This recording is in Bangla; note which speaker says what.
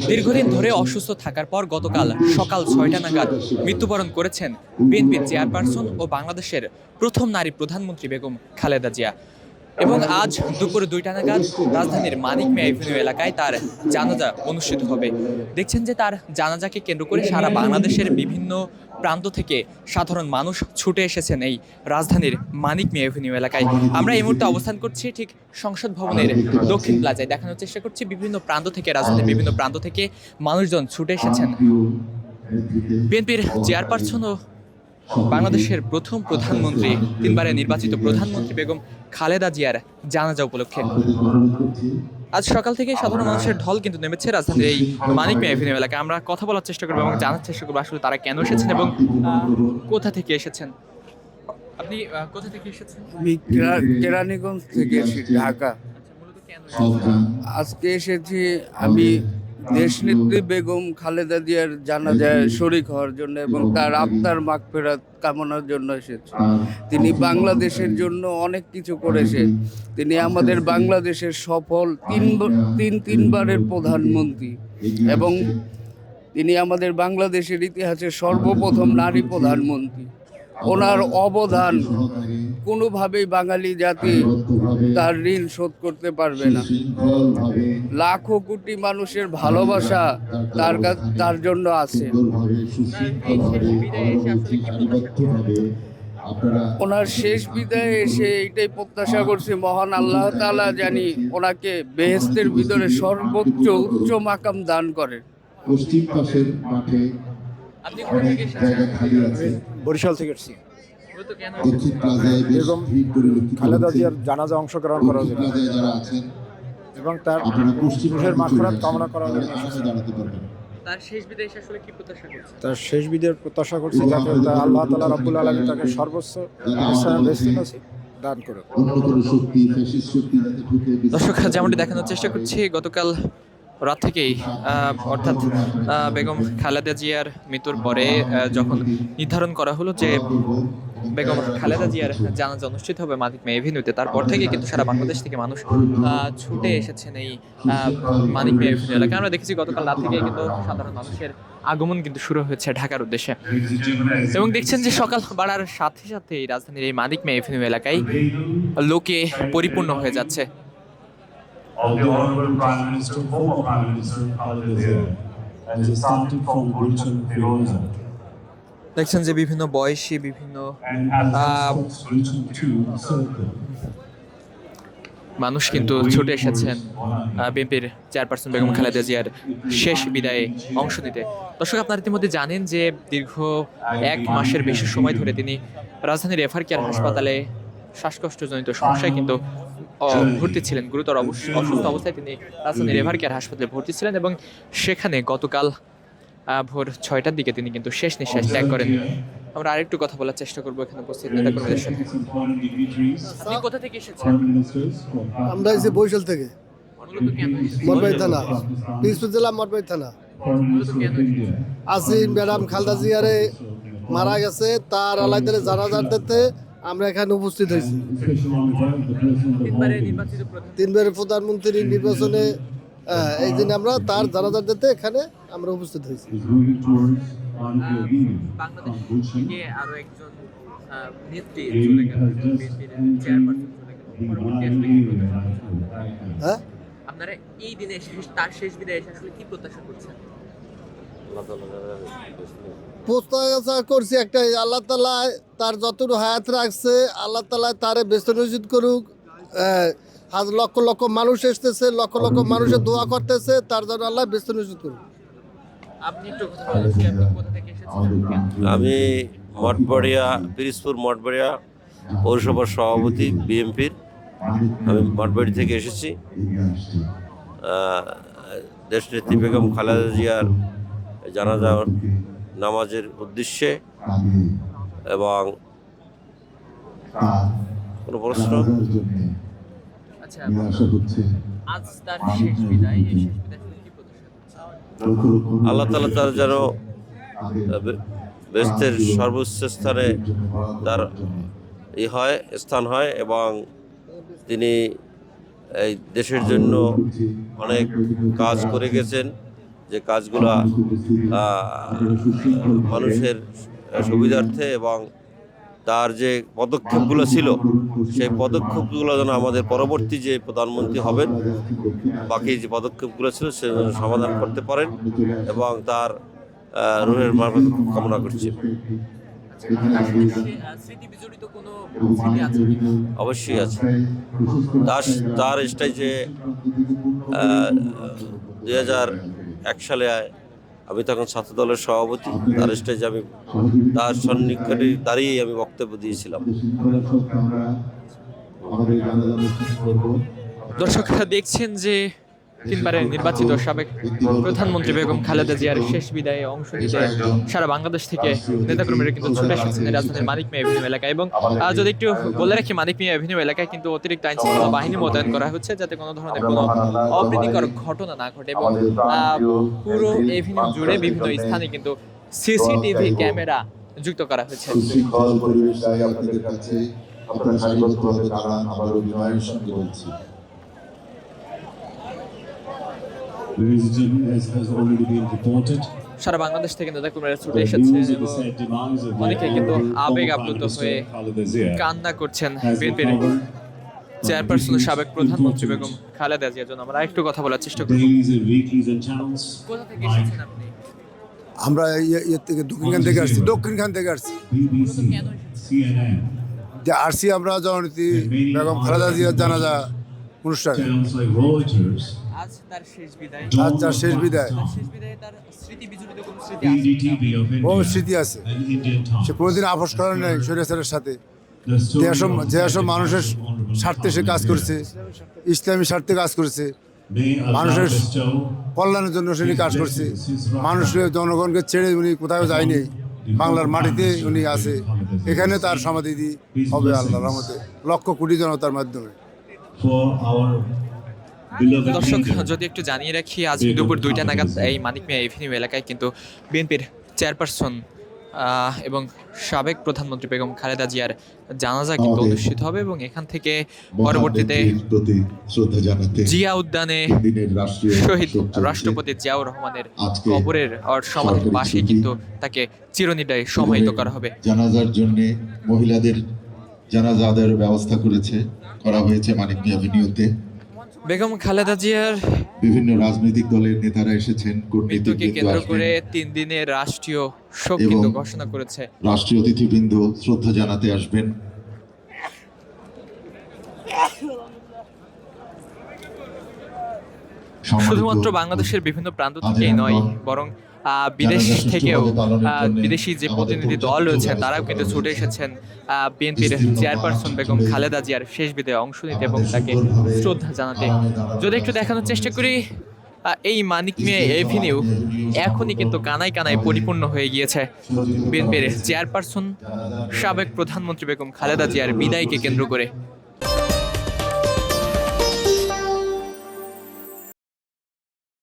Speaker 1: দীর্ঘদিন ধরে অসুস্থ থাকার পর গতকাল সকাল ৬টা নাগাদ মৃত্যুবরণ করেছেন বিএনপির চেয়ারপারসন ও বাংলাদেশের প্রথম নারী প্রধানমন্ত্রী বেগম খালেদা জিয়া। এবং আজ দুপুর ২টা নাগাদ রাজধানীর মানিক মিয়া এভিনিউ এলাকায় তার জানাজা অনুষ্ঠিত হবে। দেখছেন যে তার জানাজাকে কেন্দ্র করে সারা বাংলাদেশের বিভিন্ন প্রান্ত থেকে সাধারণ মানুষ ছুটে এসেছেন এই রাজধানীর মানিক মিয়া এভিনিউ এলাকায়। আমরা এই মুহূর্তে অবস্থান করছি ঠিক সংসদ ভবনের দক্ষিণ প্লাজায়। দেখানোর চেষ্টা করছি বিভিন্ন প্রান্ত থেকে, রাজধানীর বিভিন্ন প্রান্ত থেকে মানুষজন ছুটে এসেছেন বিএনপির চেয়ারপারসন ও বাংলাদেশের প্রথম প্রধানমন্ত্রী, তিনবারের নির্বাচিত প্রধানমন্ত্রী বেগম খালেদা জিয়ার জানাজা উপলক্ষে। আজ সকাল থেকে সাধারণ মানুষের ঢল কিন্তু নেমেছে রাজধানীর এই মানিক মিয়া এভিনিউ এলাকায়। আমরা কথা বলার চেষ্টা করবো এবং জানার চেষ্টা করবো আসলে তারা কেন এসেছেন এবং কোথা থেকে এসেছেন। আপনি কোথা থেকে এসেছেন?
Speaker 2: আমি কেরানীগঞ্জ থেকে এসেছি, ঢাকা। আজকে এসেছি আমি দেশনেত্রী বেগম খালেদা জিয়ার জানাজায় শরীক হওয়ার জন্য এবং তার আত্মার মাগফিরাত কামনার জন্য এসেছি। তিনি বাংলাদেশের জন্য অনেক কিছু করেছেন। তিনি আমাদের বাংলাদেশের সফল তিনবারের প্রধানমন্ত্রী এবং তিনি আমাদের বাংলাদেশের ইতিহাসের সর্বপ্রথম নারী প্রধানমন্ত্রী। ওনার অবদান কোনোভাবেই বাঙালি জাতি তার ঋণ শোধ করতে পারবে না। লাখো কোটি মানুষের ভালোবাসা তার জন্য আছে। ওনার শেষ বিদায়ে এসে এইটাই প্রত্যাশা করছি, মহান আল্লাহ তাআলা জানি ওনাকে বেহেশতের ভিতরে সর্বোচ্চ উচ্চ মাকাম দান করেন।
Speaker 3: পশ্চিম পাশের মাঠে
Speaker 4: বরিশাল থেকে এসেছি
Speaker 3: দক্ষিণ প্লাজায়
Speaker 4: বেগম খালেদা জিয়ার জানাজা অংশগ্রহণ করার জন্য
Speaker 3: যারা আছেন
Speaker 4: এবং তার
Speaker 3: আপনারা পশ্চিম
Speaker 4: রুহের মাগফিরাত কামনা করার জন্য
Speaker 3: পাশে দাঁড়াতে পারবেন।
Speaker 1: তার শেষ বিদায় আসলে কি প্রত্যাশা করছেন?
Speaker 4: তার শেষ বিদের প্রত্যাশা করছি যাতে আল্লাহ তাআলা রাব্বুল আলামিন তাকে সর্বোচ্চ বেহেশতের নসিব দান করুন।
Speaker 3: অন্য কোনো শক্তি, ফ্যাসিস্ট শক্তি যাতে ঢুকে
Speaker 1: দর্শক, যেমনটি দেখানোর চেষ্টা করছি, গতকাল রাত থেকেই অর্থাৎ বেগম খালেদা জিয়ার মৃত্যুর পরে যখন নির্ধারণ করা হলো যে বেগম খালেদা জিয়ার জানাজা অনুষ্ঠিত হবে মানিক মিয়া এভিনিউতে, তারপর থেকে কিন্তু সারা বাংলাদেশ থেকে মানুষ ছুটে এসেছেন এই মানিক মিয়া এভিনিউ এলাকায়। আমরা দেখেছি গতকাল রাত থেকে কিন্তু সাধারণ মানুষের আগমন কিন্তু শুরু হয়েছে ঢাকার উদ্দেশ্যে এবং দেখছেন যে সকাল বাড়ার সাথে সাথে রাজধানীর এই মানিক মিয়া এভিনিউ এলাকায় লোকে পরিপূর্ণ হয়ে যাচ্ছে।
Speaker 5: Of the Honorable Prime Minister, former Prime Minister Khaleda Zia, and the starting from Gulshan Firoza,
Speaker 1: দেখছেন যে বিভিন্ন বয়সী বিভিন্ন
Speaker 5: and as Gulshan 2 circle.
Speaker 1: মানুষ কিন্তু ছুটে এসেছেন বিএনপির চেয়ারপারসন বেগম খালেদা জিয়ার শেষ বিদায়ে অংশ নিতে। দর্শক, আপনারা ইতিমধ্যে জানেন যে দীর্ঘ 1 মাসের বেশি সময় ধরে তিনি রাজধানীর এফআর কেয়ার হাসপাতালে শ্বাসকষ্টজনিত সমস্যায় কিন্তু ভর্তি ছিলেন। গুরুতর অসুস্থ অবস্থায় তিনি রাজধানীর এভার কেয়ার হাসপাতালে ভর্তি ছিলেন এবং সেখানে গতকাল ভোর 6টার দিকে তিনি কিন্তু শেষ নিঃশ্বাস ত্যাগ করেন। আমরা আরেকটু কথা বলার চেষ্টা করবো এখানে উপস্থিত নেতাকর্মীদের সাথে। আপনি কোথা থেকে এসেছেন?
Speaker 6: আমরা এসে বরিশাল থেকে, মঠবাড়ি থানা, পিরোজপুর জেলা মঠবাড়ি থানা। আসি ম্যাডাম খালেদা জিয়ারে মারা গেছে, তার আলাইদারে জানাজার দিতে আমরা এখানে উপস্থিত হয়েছি। তিনবারের প্রধানমন্ত্রী নির্বাচনে এই দিন আমরা তার জানাজার দিতে এখানে আমরা উপস্থিত হয়েছি। হ্যাঁ,
Speaker 1: আপনারা এই দিনে তার শেষ বিদায় এসে আসলে কি প্রত্যাশা করছেন?
Speaker 6: প্রত্যাশা করছি একটাই, আল্লাহ তাআলা তার যতটুকু হায়াত রাখছে আল্লাহ তাআলা তারে ব্যস্ত নিশ্চিত করুক। লক্ষ লক্ষ মানুষ এসতেছে, লক্ষ লক্ষ মানুষের দোয়া করতেছে, তার জন্য আল্লাহ ব্যস্ত নিশ্চিত করুক।
Speaker 1: আপনি একটু কথা বলেন, আপনি কোথা থেকে এসেছেন?
Speaker 7: আমি মঠবাড়িয়া, পিরোজপুর মঠবাড়িয়া পৌরসভার সভাপতি বিএনপির। আমি মঠবাড়ি থেকে এসেছি দেশনেত্রী বেগম খালেদা জিয়ার জানাজা নামাজের উদ্দেশ্যে। এবং কোনো প্রশ্ন?
Speaker 1: আচ্ছা, আজ তার শেষ বিদায়, এই শেষ বিদায় কি প্রত্যাশা করছেন?
Speaker 7: আল্লাহ তাআলা তার যেন বেহেশতের সর্বোচ্চ স্থানে তার স্থান হয় এবং তিনি এই দেশের জন্য অনেক কাজ করে গেছেন যে কাজগুলো মানুষের সুবিধার্থে এবং তার যে পদক্ষেপগুলো ছিল সেই পদক্ষেপগুলো যেন আমাদের পরবর্তী যে প্রধানমন্ত্রী হবেন বাকি যে পদক্ষেপগুলো ছিল সে যেন সমাধান করতে পারেন এবং তার রুহের মারফত কামনা করছি।
Speaker 1: স্মৃতি বিজড়িত কোনো স্মৃতি আছে?
Speaker 7: অবশ্যই আছে। তার স্টেজে 2001 সালে আমি তখন ছাত্র দলের সভাপতি, তার স্টেজে আমি তার সন্নিকটে দাঁড়িয়ে আমি বক্তব্য দিয়েছিলাম।
Speaker 1: দর্শকরা দেখছেন যে তিনবারের নির্বাচিত সাবেক প্রধানমন্ত্রী বেগম খালেদা জিয়ার শেষ বিদায়ে অংশ নিতে সারা বাংলাদেশ থেকে নেতাকর্মীরা কিন্তু ছুটে এসেছেন রাজধানীর মানিক মিয়া এভিনিউ এলাকায়। এবং যদি একটু বলে রাখি, মানিক মিয়া এভিনিউ এলাকায় কিন্তু অতিরিক্ত আইনশৃঙ্খলা বাহিনী মোতায়েন করা হচ্ছে যাতে কোনো ধরনের কোনো অপ্রীতিকর ঘটনা না ঘটে। এবং পুরো এভিনিউ জুড়ে বিভিন্ন স্থানে কিন্তু সিসিটিভি ক্যামেরা যুক্ত করা হয়েছে।
Speaker 3: সুশৃঙ্খল পরিবেশে আপনাদের কাছে আপনারা সারিবদ্ধভাবে দাঁড়ান, আবারও বিনয়ের সঙ্গে বলছি।
Speaker 5: Ladies and gentlemen, as has already been reported,
Speaker 1: সারা বাংলাদেশ থেকে নেতাকর্মীরা ছুটে এসেছে
Speaker 5: news of the
Speaker 1: এবং
Speaker 5: sad demise of the
Speaker 1: অনেকে কিন্তু আবেগ
Speaker 5: former
Speaker 1: আপ্লুত
Speaker 5: Prime
Speaker 1: হয়ে
Speaker 5: Minister Khaleda Zia
Speaker 1: কান্না করছেন
Speaker 5: has
Speaker 1: বিএনপির
Speaker 5: recovered
Speaker 1: চেয়ারপারসন সাবেক প্রধানমন্ত্রী বেগম খালেদা জিয়ার জন্য আমরা একটু কথা বলার চেষ্টা করব।
Speaker 5: dailies and weeklies and channels.
Speaker 1: কোথা থেকে এসেছেন আপনি?
Speaker 4: আমরা ইয়ে থেকে দক্ষিণখান থেকে আসছি, দক্ষিণখান থেকে আসছি।
Speaker 5: BBC, CNN,
Speaker 4: যে আসছি আমরা জননীতি বেগম খালেদা জিয়ার জানাজা অনুষ্ঠানে।
Speaker 5: channels like Reuters,
Speaker 1: আজ তার শেষ বিদায়।
Speaker 4: আজ তার শেষ বিদায়।
Speaker 1: তার শেষ বিদায়ে তার স্মৃতি বিজড়িত কোনো স্মৃতি আছে?
Speaker 5: PDTV of
Speaker 4: ও
Speaker 5: India,
Speaker 4: স্মৃতি আছে,
Speaker 5: and Indian
Speaker 4: সে
Speaker 5: Times.
Speaker 4: কোনোদিন আপোষ করে নাই স্বৈরাচারের সাথে।
Speaker 5: The story
Speaker 4: যেসব
Speaker 5: of
Speaker 4: মানুষের স্বার্থে সে কাজ করছে, ইসলামী স্বার্থে কাজ করছে,
Speaker 5: May Allah
Speaker 4: মানুষের
Speaker 5: bestow
Speaker 4: কল্যাণের জন্য সে কাজ করছে। মানুষের জনগণকে ছেড়ে উনি কোথাও যায়নি, বাংলার মাটিতে উনি আছে। এখানে তার সমাধি হবে আল্লাহর রহমতে লক্ষ কোটি জনতার মাধ্যমে।
Speaker 5: for our beloved
Speaker 1: দর্শক
Speaker 5: leader.
Speaker 1: যদি একটু জানিয়ে রাখি, আজ দুপুর 2টা নাগাদ এই মানিক মিয়া এভিনিউ এলাকায় কিন্তু বিএনপির চেয়ারপারসন এবং সাবেক প্রধানমন্ত্রী বেগম খালেদা জিয়ার জানাজা কিন্তু অনুষ্ঠিত হবে এবং এখান থেকে পরবর্তীতে
Speaker 3: প্রতি শ্রদ্ধা জানাতে
Speaker 1: জিয়া উদ্যানে
Speaker 3: দিনের রাষ্ট্রীয়
Speaker 1: শহীদ
Speaker 3: শোক চলছে।
Speaker 1: রাষ্ট্রপতি জিয়াউর রহমানের
Speaker 3: আজকে
Speaker 1: কবরের সমাধির
Speaker 3: সরকারি
Speaker 1: পাশে
Speaker 3: ছুটি।
Speaker 1: কিন্তু তাকে চিরনিদ্রায় সমাহিত করা হবে।
Speaker 3: জানাজার জন্য মহিলাদের জানাজাদের ব্যবস্থা করা হয়েছে মানিক মিয়া এভিনিউতে।
Speaker 1: বেগম খালেদা জিয়ার
Speaker 3: বিভিন্ন রাজনৈতিক দলের নেতারা এসেছেন,
Speaker 1: মৃত্যুকে
Speaker 3: কূটনীতিকবৃন্দ
Speaker 1: কেন্দ্র
Speaker 3: আসবেন,
Speaker 1: করে 3 দিনের রাষ্ট্রীয় শোক
Speaker 3: এবং
Speaker 1: কিন্তু ঘোষণা করেছে।
Speaker 3: রাষ্ট্রীয় অতিথিবৃন্দ শ্রদ্ধা জানাতে আসবেন।
Speaker 1: শুধুমাত্র বাংলাদেশের বিভিন্ন প্রান্ত থেকেই নয়, বরং বিদেশ থেকেও বিদেশি যে প্রতিনিধি দল রয়েছে তারাও কিন্তু ছুটে এসেছেন বিএনপির চেয়ারপারসন বেগম খালেদা জিয়ার শেষ বিদায়ে অংশ নিতে এবং তাকে শ্রদ্ধা জানাতে। যদি একটু দেখানোর চেষ্টা করি, এই মানিক মিয়া এভিনিউ এখনই কিন্তু কানায় কানায় পরিপূর্ণ হয়ে গিয়েছে বিএনপির চেয়ারপারসন সাবেক প্রধানমন্ত্রী বেগম খালেদা জিয়ার বিদায়কে কেন্দ্র করে।